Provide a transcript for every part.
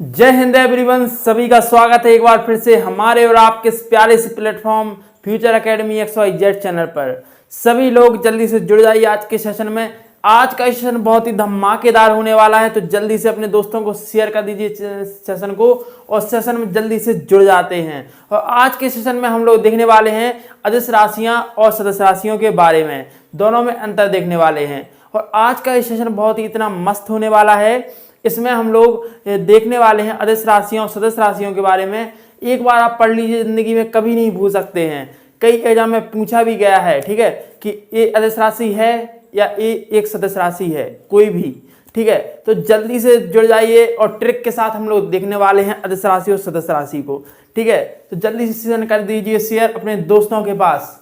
जय हिंद एवरीवन, सभी का स्वागत है एक बार फिर से हमारे और आपके इस प्यारे से platform future academy XYZ channel पर। सभी लोग जल्दी से जुड़ जाइए आज के सेशन में। आज का सेशन बहुत ही धमाकेदार होने वाला है, तो जल्दी से अपने दोस्तों को शेयर कर दीजिए सेशन को और सेशन में जल्दी से जुड़ जाते हैं। और आज के सेशन में हम लोग देखने वाले हैं अदिश राशियाँ और सदस्य राशियों के बारे में, दोनों में अंतर देखने वाले हैं। और आज का सेशन बहुत ही इतना मस्त होने वाला है। इसमें हम लोग देखने वाले हैं अदिश राशियों और सदस्य राशियों के बारे में। एक बार आप पढ़ लीजिए, जिंदगी में कभी नहीं भूल सकते हैं। कई एग्जाम में पूछा भी गया है, ठीक है, कि ये अदिश राशि है या ये एक सदस्य राशि है, कोई भी, ठीक है। तो जल्दी से जुड़ जाइए और ट्रिक के साथ हम लोग देखने वाले हैं अदिश राशि और सदस्य राशि को, ठीक है। तो जल्दी से सेशन कर दीजिए शेयर अपने दोस्तों के पास।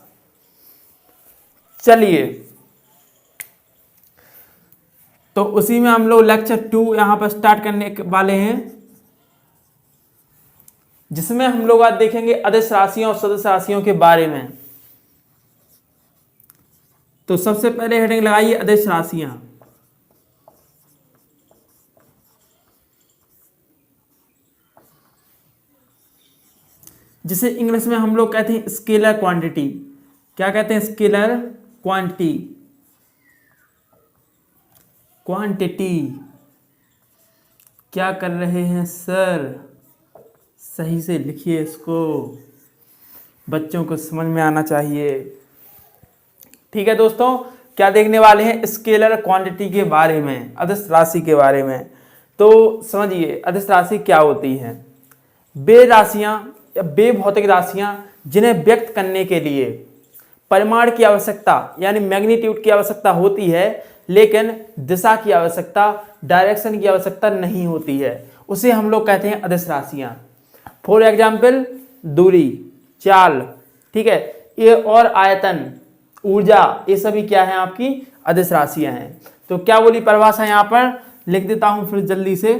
चलिए, तो उसी में हम लोग लेक्चर 2 यहाँ पर स्टार्ट करने वाले हैं, जिसमें हम लोग आज देखेंगे अदिश राशियों और सदस्य राशियों के बारे में। तो सबसे पहले हेडिंग लगाइए अदिश राशियां। जिसे इंग्लिश में हम लोग कहते हैं स्केलर क्वांटिटी। क्या कहते हैं? Scalar quantity. क्या कर रहे हैं सर? सही से लिखिए इसको, बच्चों को समझ में आना चाहिए, ठीक है दोस्तों। क्या देखने वाले हैं? स्केलर क्वांटिटी के बारे में, अदिश राशि के बारे में। तो समझिए अदिश राशि क्या होती है। वे राशियां या वे भौतिक राशियां जिन्हें व्यक्त करने के लिए परिमाण की आवश्यकता यानी मैग्नीट्यूड की आवश्यकता होती है, लेकिन दिशा की आवश्यकता, डायरेक्शन की आवश्यकता नहीं होती है, उसे हम लोग कहते हैं अदिश राशियां। फॉर एग्जाम्पल, दूरी, चाल, ठीक है, ये और आयतन, ऊर्जा, ये सभी क्या है? आपकी अदिश राशियां हैं। तो क्या बोली परिभाषा यहां पर लिख देता हूं फिर जल्दी से।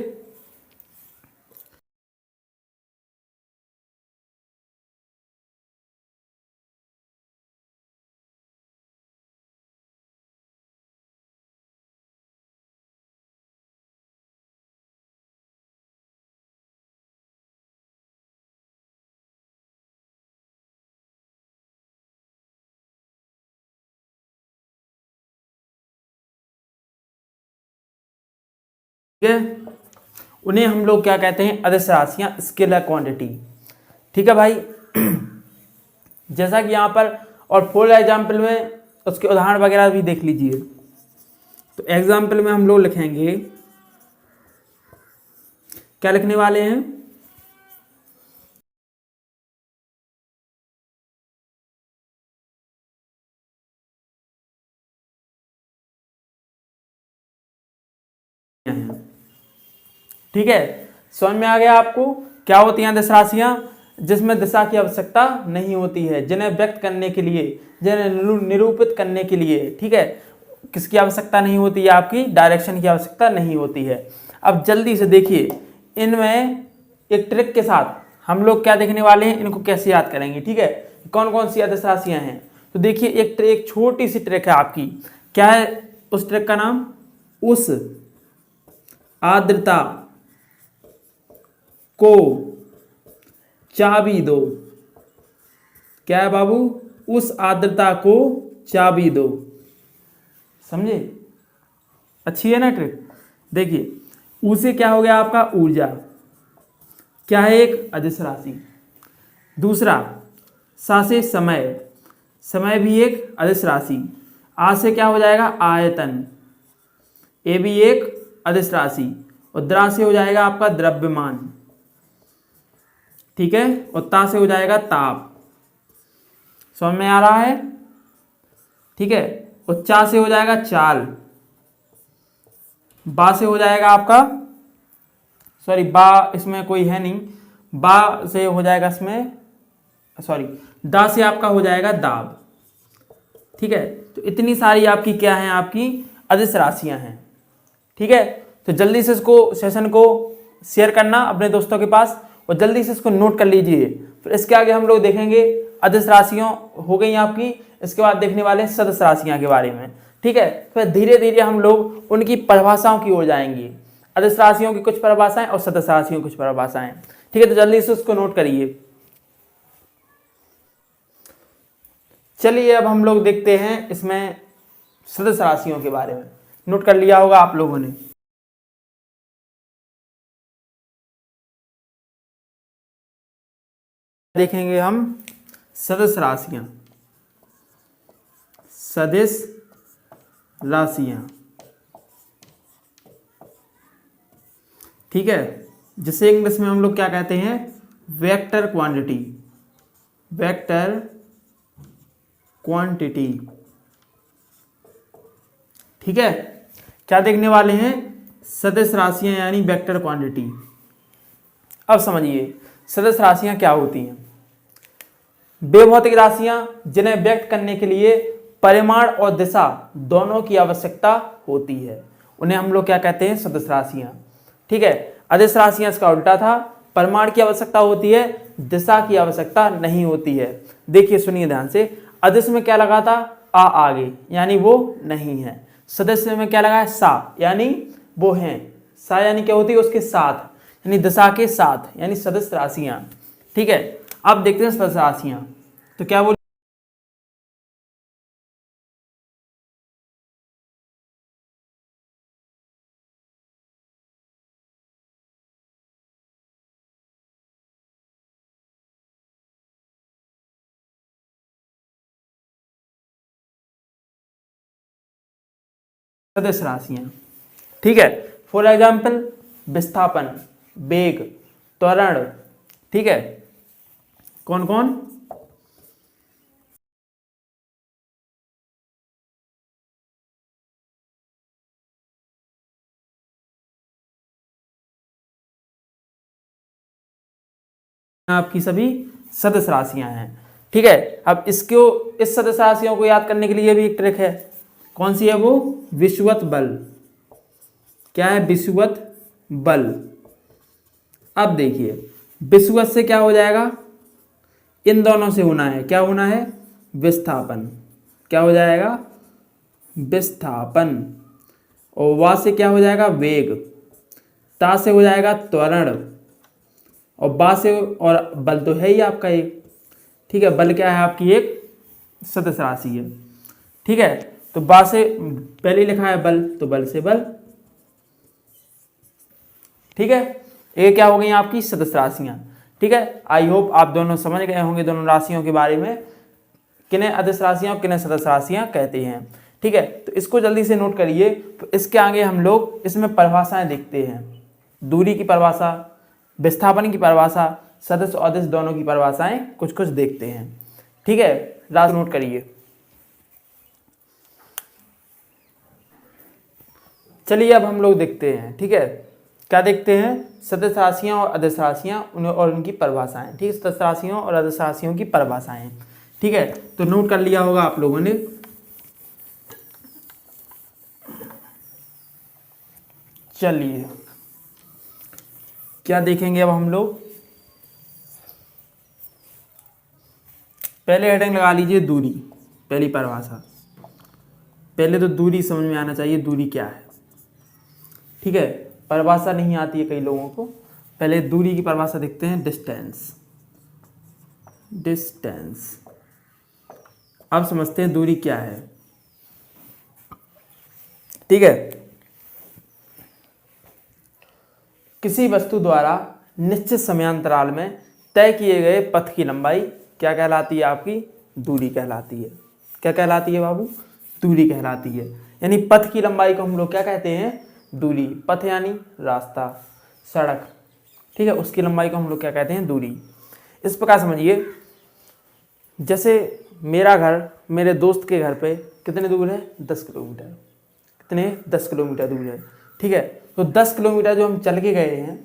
ठीक है, उन्हें हम लोग क्या कहते हैं? अदिश राशियां, स्केलर क्वांटिटी, ठीक है भाई। जैसा कि यहाँ पर और फॉर एग्जाम्पल में उसके उदाहरण वगैरह भी देख लीजिए। तो एग्जाम्पल में हम लोग लिखेंगे, क्या लिखने वाले हैं? ठीक है, समझ में आ गया आपको? क्या होती हैं अदिश राशियां? जिसमें दिशा की आवश्यकता नहीं होती है, जिन्हें व्यक्त करने के लिए, जिन्हें निरूपित करने के लिए, ठीक है, किसकी आवश्यकता नहीं होती है? आपकी डायरेक्शन की आवश्यकता नहीं होती है। अब जल्दी से देखिए, इनमें एक ट्रिक के साथ हम लोग क्या देखने वाले हैं, इनको कैसे याद करेंगे, ठीक है, कौन कौन सी अदिश राशियां हैं। तो देखिए, एक छोटी सी ट्रिक है आपकी। क्या है उस ट्रिक का नाम? उस आर्द्रता को चाबी दो। क्या है बाबू? उस आर्द्रता को चाबी दो। समझे? अच्छी है ना ट्रिक। देखिए, उसे क्या हो गया आपका? ऊर्जा। क्या है? एक अदिश राशि। दूसरा, सा से समय, समय भी एक अदिश राशि। आ से क्या हो जाएगा? आयतन, ए भी एक अदिश राशि। और द्रा से हो जाएगा आपका द्रव्यमान, ठीक है, और ता से हो जाएगा ताप। समझ में आ रहा है? ठीक है, और चा से हो जाएगा चाल, बा से हो जाएगा आपका, सॉरी बा इसमें कोई है नहीं, बा से हो जाएगा इसमें, सॉरी दा से आपका हो जाएगा दाब, ठीक है। तो इतनी सारी आपकी क्या है? आपकी अदिश राशियां हैं, ठीक है। तो जल्दी से इसको सेशन को शेयर करना अपने दोस्तों के पास और जल्दी से इसको नोट कर लीजिए। फिर इसके आगे हम लोग देखेंगे अदिश राशियों हो गई आपकी, इसके बाद देखने वाले सदस्य राशियां के बारे में, ठीक है। फिर धीरे धीरे हम लोग उनकी परिभाषाओं की ओर जाएंगे। अदिश राशियों की कुछ परिभाषाएं और सदस्य राशियों की कुछ परिभाषाएं। ठीक है, तो जल्दी से उसको नोट करिए। चलिए अब हम लोग देखते हैं इसमें सदस्य राशियों के बारे में। नोट कर लिया होगा आप लोगों ने। देखेंगे हम सदस्य राशियां, सदस्य राशियां, ठीक है, जिसे इंग्लिश में हम लोग क्या कहते हैं, वेक्टर क्वांटिटी, वेक्टर क्वांटिटी। ठीक है, क्या देखने वाले हैं, सदस्य राशियां यानी वेक्टर क्वांटिटी। अब समझिए सदस्य राशियां क्या होती हैं। वे भौतिक राशियां जिन्हें व्यक्त करने के लिए परिमाण और दिशा दोनों की आवश्यकता होती है, उन्हें हम लोग क्या कहते हैं, सदस्य राशियां। ठीक है, अदिश राशियां इसका उल्टा था, परिमाण की आवश्यकता होती है, दिशा की आवश्यकता नहीं होती है। देखिए सुनिए ध्यान से, अदिश में क्या लगा था, आ आगे यानी वो नहीं है। सदस्य में क्या लगा है, सा यानी वो हैं। सा यानी क्या होती है, उसके साथ यानी दिशा के साथ, यानी सदस्य राशियां। ठीक है, अब देखते हैं सदस्य राशियां, तो क्या बोल, सदस्य राशियां। ठीक है, फॉर एग्जाम्पल विस्थापन, वेग, त्वरण। ठीक है, कौन कौन, आपकी सभी सदस्य राशियां हैं। ठीक है, अब इसको, इस सदस्य राशियों को याद करने के लिए भी एक ट्रिक है। कौन सी है वो, विषुवत बल। क्या है, विषुवत बल। अब देखिए विषुवत से क्या हो जाएगा, इन दोनों से होना है, क्या होना है, विस्थापन। क्या हो जाएगा, विस्थापन। और वा से क्या हो जाएगा, वेग। ता से हो जाएगा त्वरण। और बा से, और बल तो है ही आपका एक। ठीक है, बल क्या है आपकी एक सदस्य राशि है। ठीक है, तो बा से पहले लिखा है बल, तो बल से बल। ठीक है, ये क्या हो गई आपकी सदस्य राशियां। ठीक है, आई होप आप दोनों समझ गए होंगे दोनों राशियों के बारे में, किन्हें अदिश राशियां और किन्हें सदस्य राशियां कहते हैं। ठीक है, तो इसको जल्दी से नोट करिए। तो इसके आगे हम लोग इसमें परिभाषाएं देखते हैं। दूरी की परिभाषा, विस्थापन की परिभाषा, सदस्य और अदिश दोनों की परिभाषाएं कुछ कुछ देखते हैं। ठीक है, राशि नोट करिए। चलिए अब हम लोग देखते हैं। ठीक है, क्या देखते हैं, सदस्य राशियां और अदिश राशियां और उनकी परिभाषाएं। ठीक है, सदस्य राशियों और अदिश राशियों की परिभाषाएं। ठीक है, तो नोट कर लिया होगा आप लोगों ने। चलिए क्या देखेंगे अब हम लोग, पहले हेडिंग लगा लीजिए दूरी। पहली परिभाषा, पहले तो दूरी समझ में आना चाहिए, दूरी क्या है। ठीक है, परिभाषा नहीं आती है कई लोगों को, पहले दूरी की परिभाषा देखते हैं। Distance, distance. अब समझते हैं दूरी क्या है। ठीक है, किसी वस्तु द्वारा निश्चित समयांतराल में तय किए गए पथ की लंबाई क्या कहलाती है, आपकी दूरी कहलाती है। क्या कहलाती है बाबू, दूरी कहलाती है। यानी पथ की लंबाई को हम लोग क्या कहते हैं, दूरी। पथ यानी रास्ता, सड़क। ठीक है, उसकी लंबाई को हम लोग क्या कहते हैं, दूरी। इस प्रकार समझिए, जैसे मेरा घर मेरे दोस्त के घर पे कितने दूर है, 10 किलोमीटर। कितने, 10 किलोमीटर दूर है। ठीक है, तो 10 किलोमीटर जो हम चल के गए हैं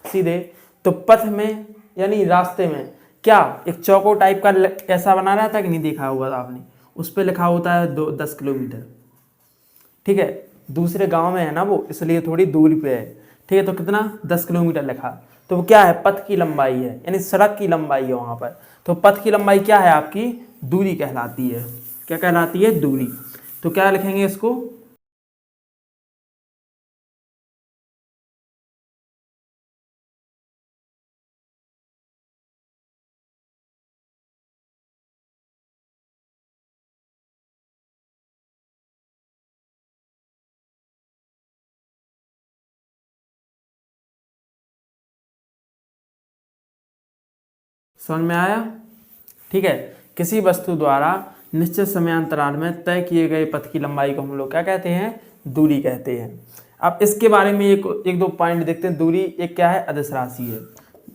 सीधे, तो पथ में यानी रास्ते में क्या एक चौको टाइप का ऐसा बना रहा था कि नहीं, देखा होगा आपने, उस पर लिखा होता है 10 किलोमीटर। ठीक है, दूसरे गांव में है ना वो, इसलिए थोड़ी दूरी पे है। ठीक है, तो कितना, 10 किलोमीटर लिखा, तो वो क्या है, पथ की लंबाई है, यानी सड़क की लंबाई है वहां पर। तो पथ की लंबाई क्या है आपकी, दूरी कहलाती है। क्या कहलाती है, दूरी। तो क्या लिखेंगे इसको, समझ में आया? ठीक है, किसी वस्तु द्वारा निश्चित समयांतराल में तय किए गए पथ की लंबाई को हम लोग क्या कहते हैं? दूरी कहते हैं। अब इसके बारे में एक दो पॉइंट देखते हैं। दूरी एक क्या है? अदिश राशि है।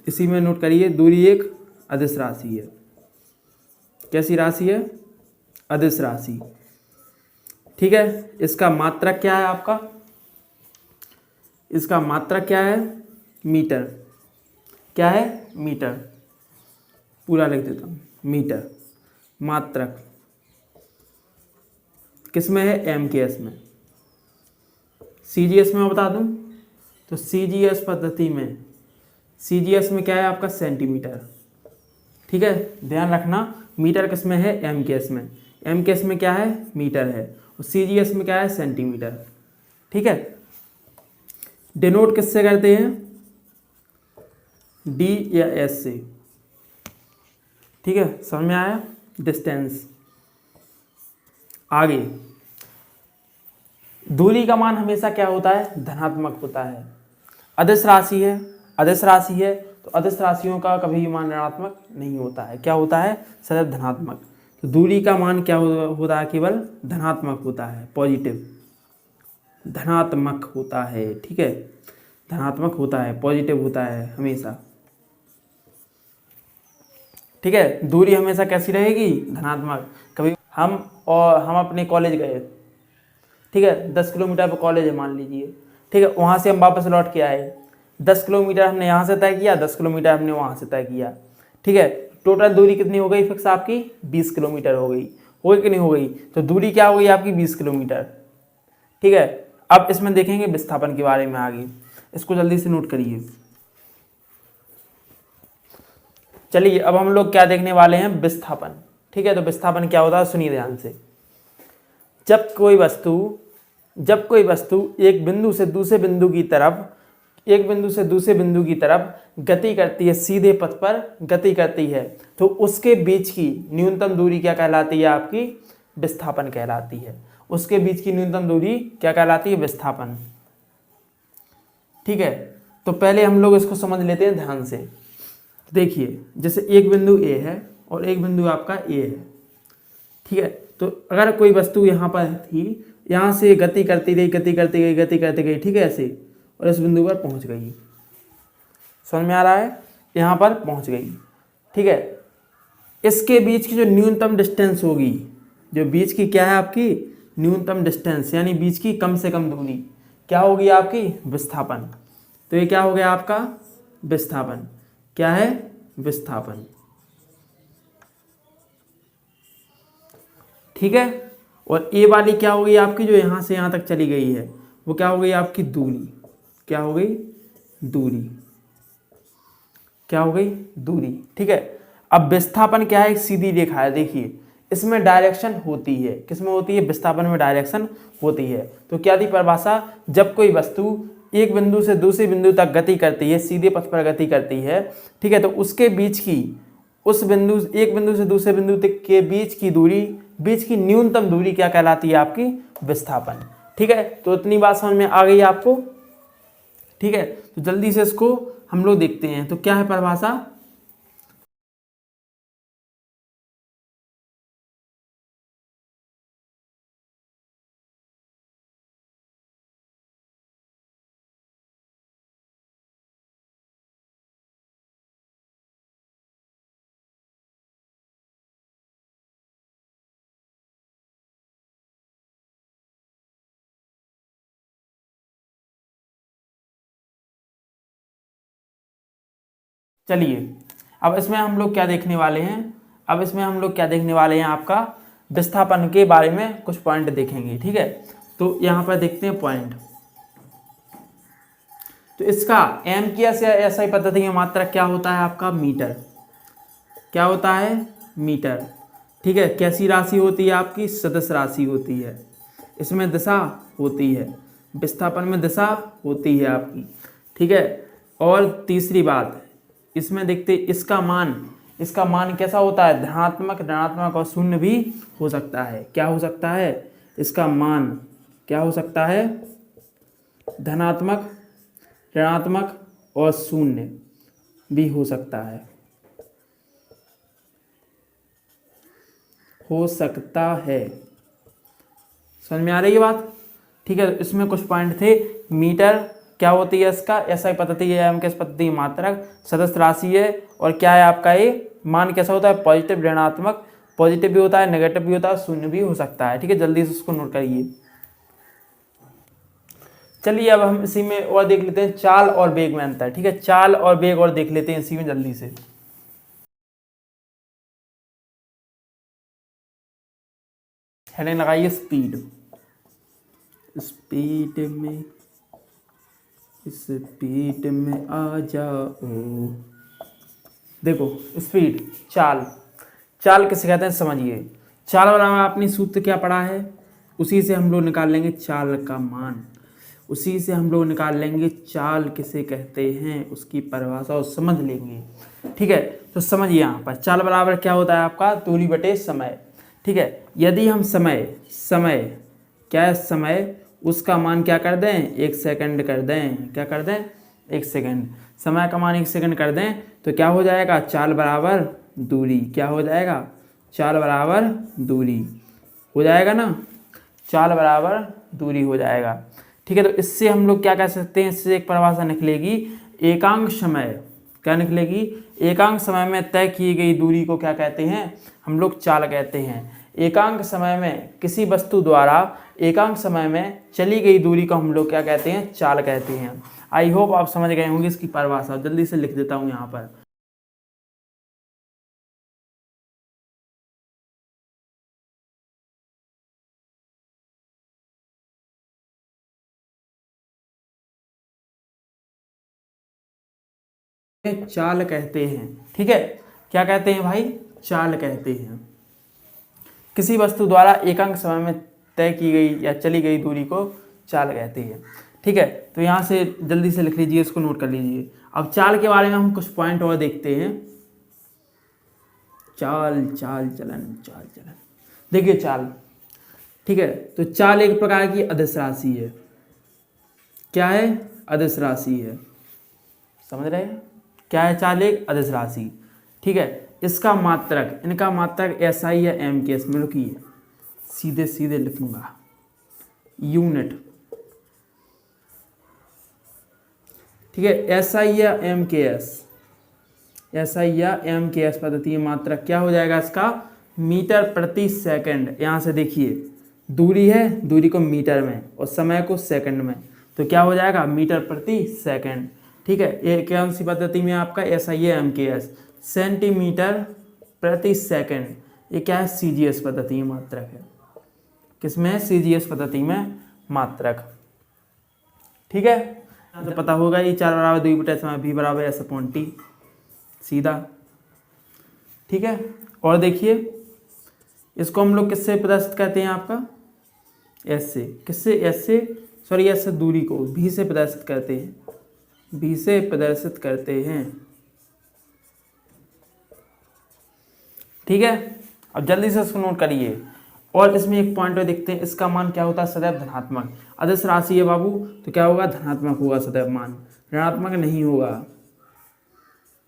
इसी में नोट करिए, दूरी एक अदिश राशि है। कैसी राशि है? अदिश राशि। ठीक है, इसका मात्रक क्या है आपका? इसका मात्रक क्या है? मीटर। क्या है? मीटर। पूरा लिख देता हूँ, मीटर। मात्रक किस में है? एम के एस में। सीजीएस में बता दूं तो सीजीएस पद्धति में, सीजीएस में क्या है आपका? सेंटीमीटर। ठीक है, ध्यान रखना, मीटर किस में है? एम के एस में। एम के एस में क्या है? मीटर है। और सीजीएस में क्या है? सेंटीमीटर। ठीक है, डिनोट किससे करते हैं? डी या एस से। ठीक है, समझ में आया? डिस्टेंस। आगे, दूरी का मान हमेशा क्या होता है? धनात्मक होता है। अदिश राशि है, अदिश राशि है तो अदिश राशियों का कभी भी मान ऋणात्मक नहीं होता है। क्या होता है? सदैव धनात्मक। तो दूरी का मान क्या होता है? केवल धनात्मक होता है, पॉजिटिव, धनात्मक होता है। ठीक है, धनात्मक होता है, पॉजिटिव होता है हमेशा। ठीक है, दूरी हमेशा कैसी रहेगी? धनात्मक। कभी हम अपने कॉलेज गए, ठीक है, 10 किलोमीटर पर कॉलेज है मान लीजिए, ठीक है, वहाँ से हम वापस लौट के आए, 10 किलोमीटर हमने यहाँ से तय किया, 10 किलोमीटर हमने वहाँ से तय किया। ठीक है, टोटल दूरी कितनी हो गई फिक्स आपकी? 20 किलोमीटर हो गई कि नहीं हो गई? तो दूरी क्या हो गई आपकी? 20 किलोमीटर। ठीक है, अब इसमें देखेंगे विस्थापन के बारे में आगे, इसको जल्दी से नोट करिए। चलिए, अब हम लोग क्या देखने वाले हैं? विस्थापन। ठीक है, तो विस्थापन क्या होता है सुनिए ध्यान से। जब कोई वस्तु एक बिंदु से दूसरे बिंदु की तरफ, एक बिंदु से दूसरे बिंदु की तरफ गति करती है, सीधे पथ पर गति करती है, तो उसके बीच की न्यूनतम दूरी क्या कहलाती है आपकी? विस्थापन कहलाती है। उसके बीच की न्यूनतम दूरी क्या कहलाती है? विस्थापन। ठीक है, तो पहले हम लोग इसको समझ लेते हैं ध्यान से। देखिए, जैसे एक बिंदु ए है और एक बिंदु आपका ए है। ठीक है, तो अगर कोई वस्तु यहाँ पर थी, यहाँ से गति करती गई, ठीक है, ऐसे, और इस बिंदु पर पहुँच गई। समझ में आ रहा है? यहाँ पर पहुँच गई। ठीक है, इसके बीच की जो न्यूनतम डिस्टेंस होगी, जो बीच की क्या है आपकी? न्यूनतम डिस्टेंस, यानी बीच की कम से कम दूरी क्या होगी आपकी? विस्थापन। तो ये क्या हो गया आपका? विस्थापन। क्या है? विस्थापन। ठीक है, और ए वाली क्या हो गई आपकी? जो यहाँ से यहाँ तक चली गई है, वो क्या हो गई आपकी? दूरी। क्या हो गई? दूरी। क्या हो गई? दूरी। ठीक है, अब विस्थापन क्या है? एक सीधी रेखा है। देखिए, इसमें डायरेक्शन होती है। किसमें होती है? विस्थापन में डायरेक्शन होती है। तो क्या थी परिभाषा? जब कोई वस्तु एक बिंदु से दूसरे बिंदु तक गति करती है, सीधे पथ पर गति करती है, ठीक है, तो उसके बीच की, उस बिंदु, एक बिंदु से दूसरे बिंदु तक के बीच की दूरी, बीच की न्यूनतम दूरी क्या कहलाती है आपकी? विस्थापन। ठीक है, तो इतनी बात समझ में आ गई आपको? ठीक है, तो जल्दी से इसको हम लोग देखते हैं। तो क्या है परिभाषा? चलिए, अब इसमें हम लोग क्या देखने वाले हैं? अब इसमें हम लोग क्या देखने वाले हैं? आपका विस्थापन के बारे में कुछ पॉइंट देखेंगे। ठीक है, तो यहाँ पर देखते हैं पॉइंट। तो इसका एम की एसआई पद्धति में मात्रक क्या होता है आपका? मीटर। क्या होता है? मीटर। ठीक है, कैसी राशि होती है आपकी? सदिश राशि होती है। इसमें दिशा होती है, विस्थापन में दिशा होती है आपकी। ठीक है, और तीसरी बात, इसमें देखते इसका मान कैसा होता है? धनात्मक, ऋणात्मक और शून्य भी हो सकता है। क्या हो सकता है? इसका मान क्या हो सकता है? धनात्मक, ऋणात्मक और शून्य भी हो सकता है। हो सकता है। समझ में आ रही है बात? ठीक है, इसमें कुछ पॉइंट थे। मीटर क्या होती है इसका, एसआई पद्धति है, एम केस पद्धति मात्रक, सदस्य राशि है, और क्या है आपका ये मान कैसा होता है, पॉजिटिव ऋणात्मक, पॉजिटिव भी होता है, नेगेटिव भी होता है, शून्य भी हो सकता है। ठीक है, जल्दी से उसको नोट करिए। चलिए अब हम इसी में और देख लेते हैं चाल और वेग में अंतर। ठीक है, चाल और वेग और देख लेते हैं इसी में जल्दी से। हेडिंग लगाइए स्पीड। स्पीड में आ जाओ। देखो स्पीड, चाल, चाल किसे कहते हैं समझिए। चाल बराबर आपने सूत्र क्या पढ़ा है, उसी से हम लोग निकाल लेंगे चाल का मान, उसी से हम लोग निकाल लेंगे चाल किसे कहते हैं, उसकी परिभाषा और समझ लेंगे। ठीक है, तो समझिए यहाँ पर चाल बराबर क्या होता है आपका, दूरी बटे समय। ठीक है, यदि हम समय क्या है, समय उसका मान क्या कर दें, 1 सेकंड कर दें, क्या कर दें, 1 सेकंड, समय का मान 1 सेकंड कर दें, तो क्या हो जाएगा, चाल बराबर दूरी, क्या हो जाएगा, चाल बराबर दूरी हो जाएगा ना, चाल बराबर दूरी हो जाएगा। ठीक है, तो इससे हम लोग क्या कह सकते हैं, इससे एक परिभाषा निकलेगी, एकांक समय, क्या निकलेगी, एकांक समय में तय की गई दूरी को क्या कहते हैं, हम लोग चाल कहते हैं। एकांक समय में किसी वस्तु द्वारा एकांक समय में चली गई दूरी को हम लोग क्या कहते हैं, चाल कहते हैं। आई होप आप समझ गए होंगे इसकी परिभाषा, जल्दी से लिख देता हूँ यहाँ पर। चाल कहते हैं। ठीक है, क्या कहते हैं भाई, चाल कहते हैं। किसी वस्तु द्वारा एकांक समय में तय की गई या चली गई दूरी को चाल कहते हैं। ठीक है, तो यहाँ से जल्दी से लिख लीजिए, इसको नोट कर लीजिए। अब चाल के बारे में हम कुछ पॉइंट और देखते हैं। चाल चाल चलन देखिए चाल। ठीक है, तो चाल एक प्रकार की अदिश राशि है। क्या है, अदिश राशि है, समझ रहे हैं, क्या है, चाल एक अदिश राशि। ठीक है, इसका मात्रक, इनका मात्रक एसआई या एम के एस में, रुकिए सीधे सीधे लिखूंगा, यूनिट। ठीक है, एसआई या एम के एस, एसआई या एम के एस पद्धति मात्रक क्या हो जाएगा इसका, मीटर प्रति सेकंड। यहाँ से देखिए दूरी है, दूरी को मीटर में और समय को सेकंड में, तो क्या हो जाएगा, मीटर प्रति सेकंड। ठीक है, ये कौन सी पद्धति में आपका, एसआई या एम के एस, सेंटीमीटर प्रति सेकंड। ये क्या है, सीजीएस पद्धति में मात्रक है। किसमें, सीजीएस पद्धति में मात्रक। ठीक है, तो पता होगा ये 4 बराबर 2 बटे समय, भी बराबर एस अपॉन टी, सीधा। ठीक है, और देखिए इसको हम लोग किससे प्रदर्शित करते हैं आपका, एस से, किससे, एस से, सॉरी एस से दूरी को भी से प्रदर्शित करते हैं, भी से प्रदर्शित करते हैं। ठीक है, अब जल्दी से इसको नोट करिए। और इसमें एक पॉइंट और देखते हैं, इसका मान क्या होता है, सदैव धनात्मक। अदिश राशि है बाबू, तो क्या होगा, धनात्मक होगा सदैव मान, ऋणात्मक नहीं होगा,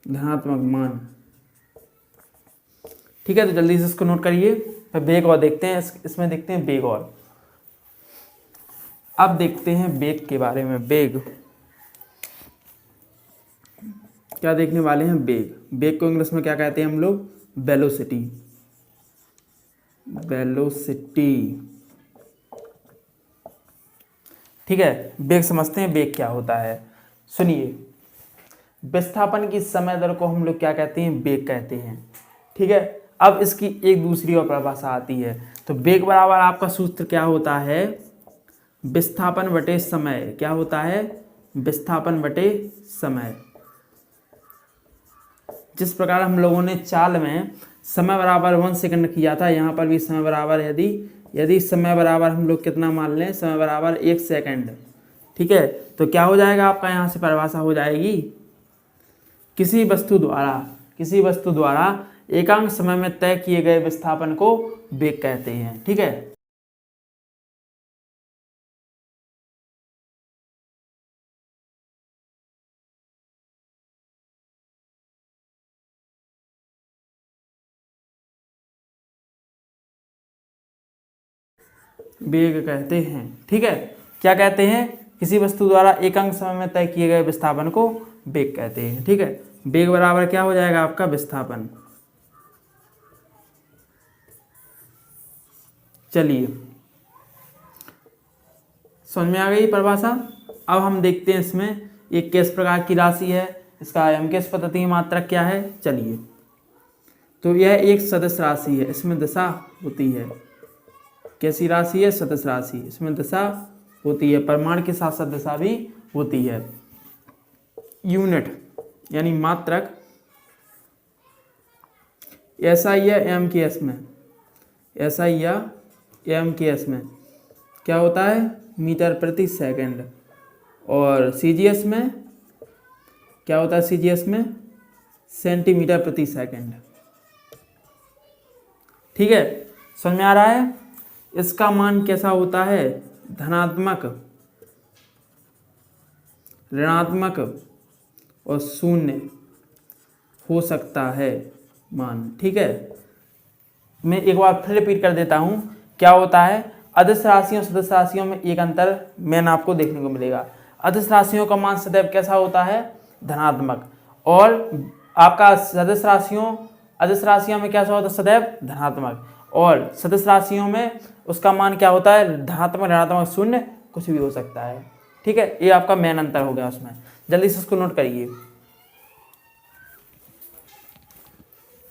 धनात्मक मान। ठीक है, तो जल्दी से इसको नोट करिए। फिर बेग और देखते हैं, इसमें देखते हैं बेग और। अब देखते हैं बेग के बारे में। बेग क्या देखने वाले हैं, बेग। बेग को इंग्लिश में क्या कहते हैं हम लोग, वेलोसिटी, वेलोसिटी। ठीक है, बेग समझते हैं, बेग क्या होता है, सुनिए। विस्थापन की समय दर को हम लोग क्या कहते हैं, बेग कहते हैं। ठीक है, अब इसकी एक दूसरी और परिभाषा आती है। तो बेग बराबर आपका सूत्र क्या होता है, विस्थापन बटे समय। क्या होता है, विस्थापन बटे समय। जिस प्रकार हम लोगों ने चाल में समय बराबर 1 सेकंड किया था, यहाँ पर भी समय बराबर, यदि समय बराबर हम लोग कितना मान लें, समय बराबर 1 सेकंड। ठीक है, तो क्या हो जाएगा आपका, यहाँ से परिभाषा हो जाएगी, किसी वस्तु द्वारा एकांक समय में तय किए गए विस्थापन को वेग कहते हैं। ठीक है, वेग कहते हैं। ठीक है, क्या कहते हैं? किसी वस्तु द्वारा एकांक समय में तय किए गए विस्थापन को वेग कहते हैं। ठीक है, वेग बराबर क्या हो जाएगा आपका? विस्थापन। चलिए, समझ में आ गई परिभाषा। अब हम देखते हैं इसमें एक किस प्रकार की राशि है, इसका आयाम किस पद्धति में मात्रक क्या है। चलिए, तो यह एक सदिश राशि है, इसमें दिशा होती है। कैसी राशि है? सदिश राशि, इसमें दिशा होती है, परिमाण के साथ साथ दिशा भी होती है। यूनिट यानी मात्रक एसआई या एमकेएस में, एसआई या एमकेएस में क्या होता है? मीटर प्रति सेकंड। और सीजीएस में क्या होता है? सीजीएस में सेंटीमीटर प्रति सेकंड। ठीक है, समझ में आ रहा है? इसका मान कैसा होता है? धनात्मक, ऋणात्मक और शून्य हो सकता है मान। ठीक है, मैं एक बार फिर रिपीट कर देता हूं, क्या होता है? अदिश राशियों सदिश राशियों में एक अंतर मैंने आपको देखने को मिलेगा। अदिश राशियों का मान सदैव कैसा होता है? धनात्मक। और आपका सदिश राशियों, अदिश राशियों में कैसा होता है? सदैव धनात्मक। और सदिश राशियों में उसका मान क्या होता है? धनात्मक, ऋणात्मक, शून्य, कुछ भी हो सकता है। ठीक है, ये आपका मेन अंतर हो गया उसमें। जल्दी से इसको नोट करिए।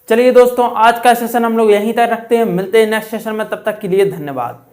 चलिए दोस्तों, आज का सेशन हम लोग यहीं तक रखते हैं, मिलते हैं नेक्स्ट सेशन में, तब तक के लिए धन्यवाद।